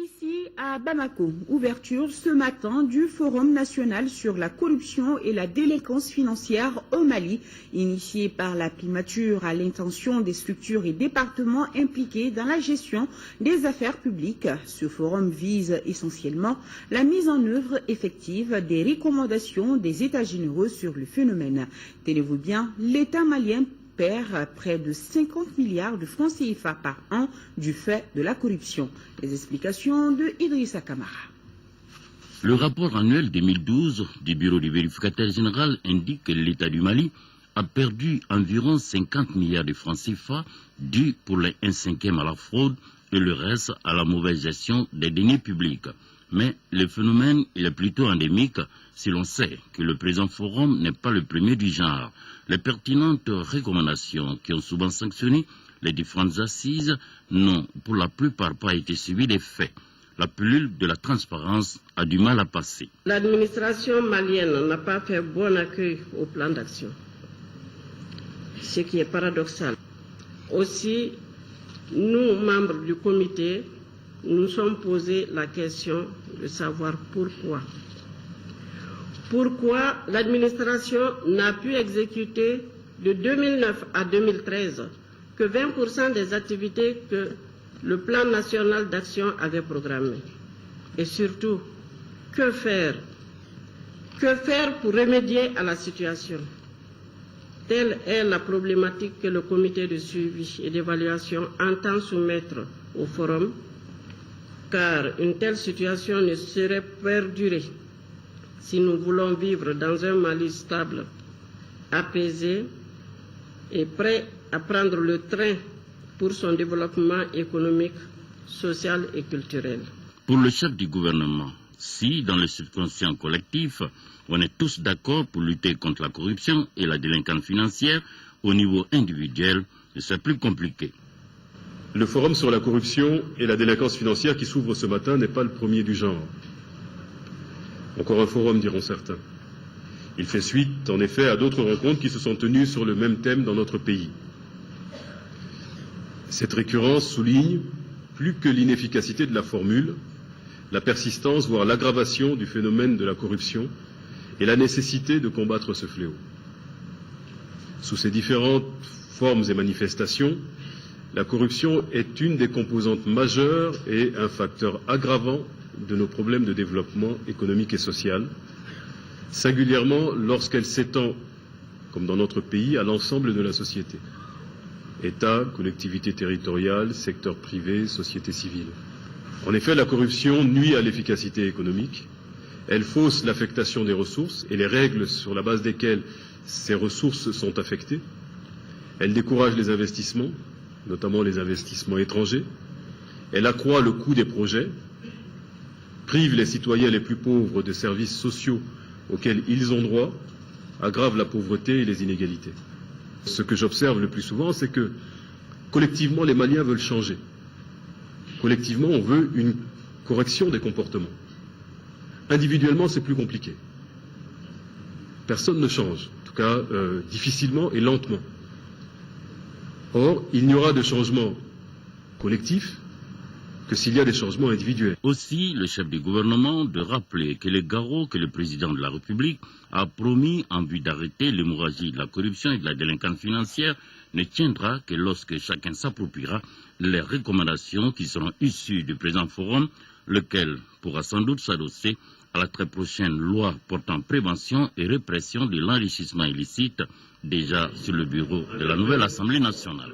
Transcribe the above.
Ici à Bamako, ouverture ce matin du Forum national sur la corruption et la délinquance financière au Mali, initié par la primature à l'intention des structures et départements impliqués dans la gestion des affaires publiques. Ce forum vise essentiellement la mise en œuvre effective des recommandations des États généraux sur le phénomène. Tenez-vous bien, l'État malien perd près de 50 milliards de francs CFA par an du fait de la corruption. Les explications de Idrissa Kamara. Le rapport annuel 2012 du Bureau du vérificateur général indique que l'État du Mali a perdu environ 50 milliards de francs CFA dus pour les 1/5 à la fraude et le reste à la mauvaise gestion des deniers publics. Mais le phénomène est plutôt endémique si l'on sait que le présent forum n'est pas le premier du genre. Les pertinentes recommandations qui ont souvent sanctionné les différentes assises n'ont pour la plupart pas été suivies des faits. La pilule de la transparence a du mal à passer. L'administration malienne n'a pas fait bon accueil au plan d'action, ce qui est paradoxal. Aussi, nous, membres du comité, nous sommes posé la question de savoir pourquoi. Pourquoi l'administration n'a pu exécuter de 2009 à 2013 que 20% des activités que le plan national d'action avait programmées. Et surtout, que faire? Que faire pour remédier à la situation? Telle est la problématique que le comité de suivi et d'évaluation entend soumettre au forum, car une telle situation ne saurait perdurer si nous voulons vivre dans un Mali stable, apaisé et prêt à prendre le train pour son développement économique, social et culturel. Pour le chef du gouvernement, si dans le subconscient collectif, on est tous d'accord pour lutter contre la corruption et la délinquance financière, au niveau individuel, c'est plus compliqué. Le forum sur la corruption et la délinquance financière qui s'ouvre ce matin n'est pas le premier du genre. Encore un forum, diront certains. Il fait suite, en effet, à d'autres rencontres qui se sont tenues sur le même thème dans notre pays. Cette récurrence souligne, plus que l'inefficacité de la formule, la persistance, voire l'aggravation du phénomène de la corruption et la nécessité de combattre ce fléau. Sous ses différentes formes et manifestations, la corruption est une des composantes majeures et un facteur aggravant de nos problèmes de développement économique et social, singulièrement lorsqu'elle s'étend, comme dans notre pays, à l'ensemble de la société. État, collectivités territoriales, secteur privé, société civile. En effet, la corruption nuit à l'efficacité économique, elle fausse l'affectation des ressources et les règles sur la base desquelles ces ressources sont affectées, elle décourage les investissements, notamment les investissements étrangers, elle accroît le coût des projets, prive les citoyens les plus pauvres de services sociaux auxquels ils ont droit, aggrave la pauvreté et les inégalités. Ce que j'observe le plus souvent, c'est que collectivement, les Maliens veulent changer. Collectivement, on veut une correction des comportements. Individuellement, c'est plus compliqué. Personne ne change, en tout cas difficilement et lentement. Or, il n'y aura de changement collectif que s'il y a des changements individuels. Aussi, le chef du gouvernement de rappeler que le garrot que le président de la République a promis en vue d'arrêter l'hémorragie de la corruption et de la délinquance financière ne tiendra que lorsque chacun s'appropriera les recommandations qui seront issues du présent forum, lequel pourra sans doute s'adosser à la très prochaine loi portant prévention et répression de l'enrichissement illicite, déjà sur le bureau de la nouvelle Assemblée nationale.